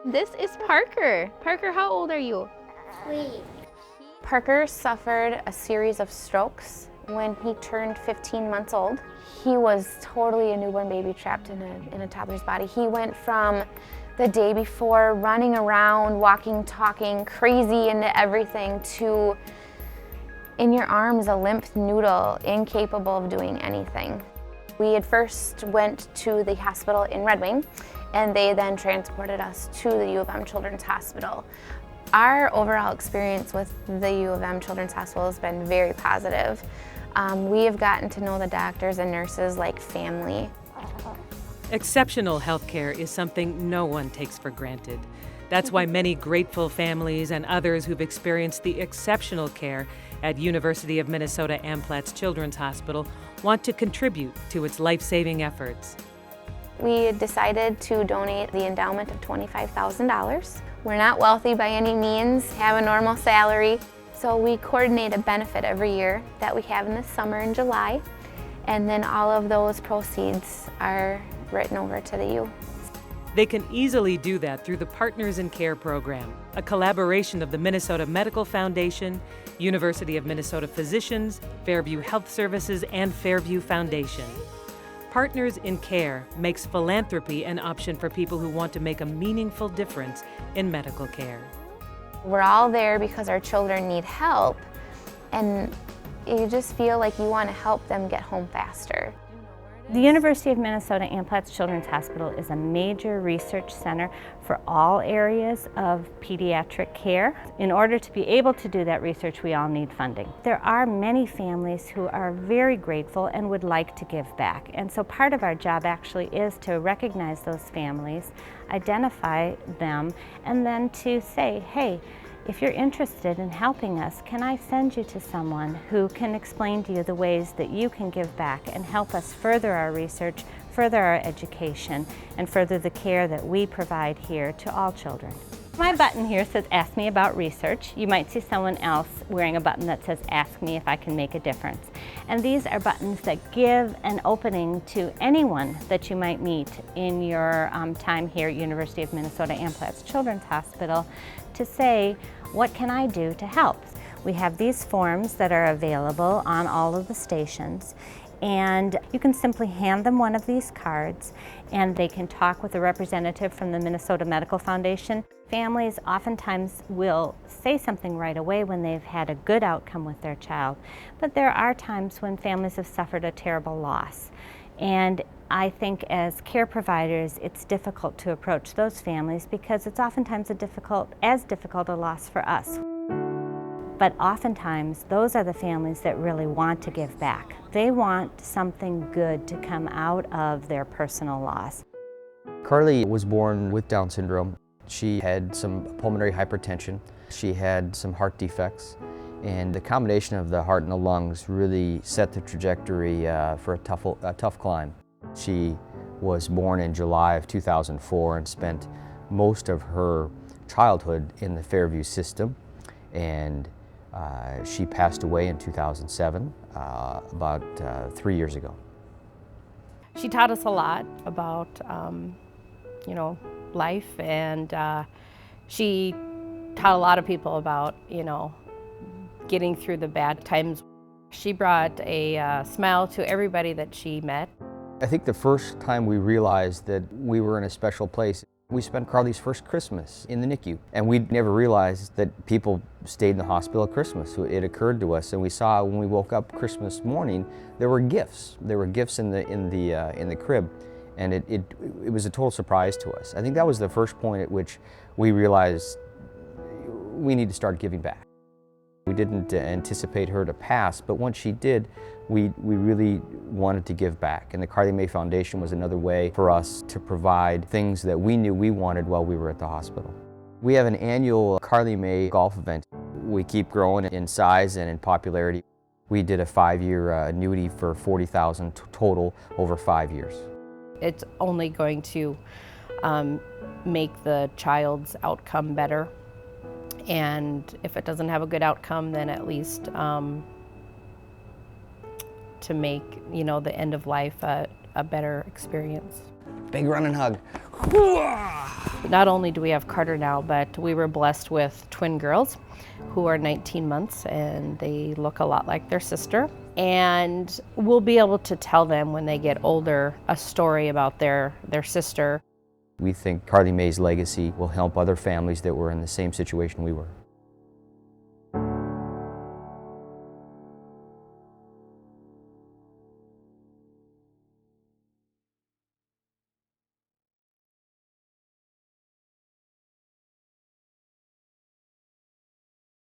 This is Parker. Parker, how old are you? 3. Parker suffered a series of strokes when he turned 15 months old. He was totally a newborn baby trapped in a toddler's body. He went from the day before running around, walking, talking, crazy into everything, to in your arms, a limp noodle, incapable of doing anything. We had first went to the hospital in Red Wing, and they then transported us to the U of M Children's Hospital. Our overall experience with the U of M Children's Hospital has been very positive. We have gotten to know the doctors and nurses like family. Exceptional healthcare is something no one takes for granted. That's why many grateful families and others who've experienced the exceptional care at University of Minnesota Amplatz Children's Hospital want to contribute to its life-saving efforts. We decided to donate the endowment of $25,000. We're not wealthy by any means, have a normal salary, so we coordinate a benefit every year that we have in the summer in July, and then all of those proceeds are written over to the U. They can easily do that through the Partners in Care program, a collaboration of the Minnesota Medical Foundation, University of Minnesota Physicians, Fairview Health Services, and Fairview Foundation. Partners in Care makes philanthropy an option for people who want to make a meaningful difference in medical care. We're all there because our children need help, and you just feel like you want to help them get home faster. The University of Minnesota Amplatz Children's Hospital is a major research center for all areas of pediatric care. In order to be able to do that research, we all need funding. There are many families who are very grateful and would like to give back. And so part of our job actually is to recognize those families, identify them, and then to say, hey, if you're interested in helping us, can I send you to someone who can explain to you the ways that you can give back and help us further our research, further our education, and further the care that we provide here to all children. My button here says Ask Me About Research. You might see someone else wearing a button that says Ask Me If I Can Make a Difference. And these are buttons that give an opening to anyone that you might meet in your time here at University of Minnesota Amplatz Children's Hospital to say, what can I do to help? We have these forms that are available on all of the stations, and you can simply hand them one of these cards and they can talk with a representative from the Minnesota Medical Foundation. Families oftentimes will say something right away when they've had a good outcome with their child, but there are times when families have suffered a terrible loss. And I think as care providers, it's difficult to approach those families because it's oftentimes as difficult a loss for us. But oftentimes, those are the families that really want to give back. They want something good to come out of their personal loss. Carly was born with Down syndrome. She had some pulmonary hypertension. She had some heart defects. And the combination of the heart and the lungs really set the trajectory for a tough climb. She was born in July of 2004 and spent most of her childhood in the Fairview system. And she passed away in 2007, about 3 years ago. She taught us a lot about, life, and she taught a lot of people about, getting through the bad times. She brought a smile to everybody that she met. I think the first time we realized that we were in a special place, we spent Carly's first Christmas in the NICU, and we never realized that people stayed in the hospital at Christmas. It occurred to us, and we saw when we woke up Christmas morning, there were gifts. There were gifts in the crib, and it was a total surprise to us. I think that was the first point at which we realized we need to start giving back. We didn't anticipate her to pass, but once she did, we really wanted to give back. And the Carly May Foundation was another way for us to provide things that we knew we wanted while we were at the hospital. We have an annual Carly May golf event. We keep growing in size and in popularity. We did a 5-year annuity for $40,000 total over 5 years. It's only going to make the child's outcome better. And if it doesn't have a good outcome, then at least to make the end of life a better experience. Big running hug. Not only do we have Carter now, but we were blessed with twin girls who are 19 months and they look a lot like their sister. And we'll be able to tell them when they get older a story about their sister. We think Carly May's legacy will help other families that were in the same situation we were.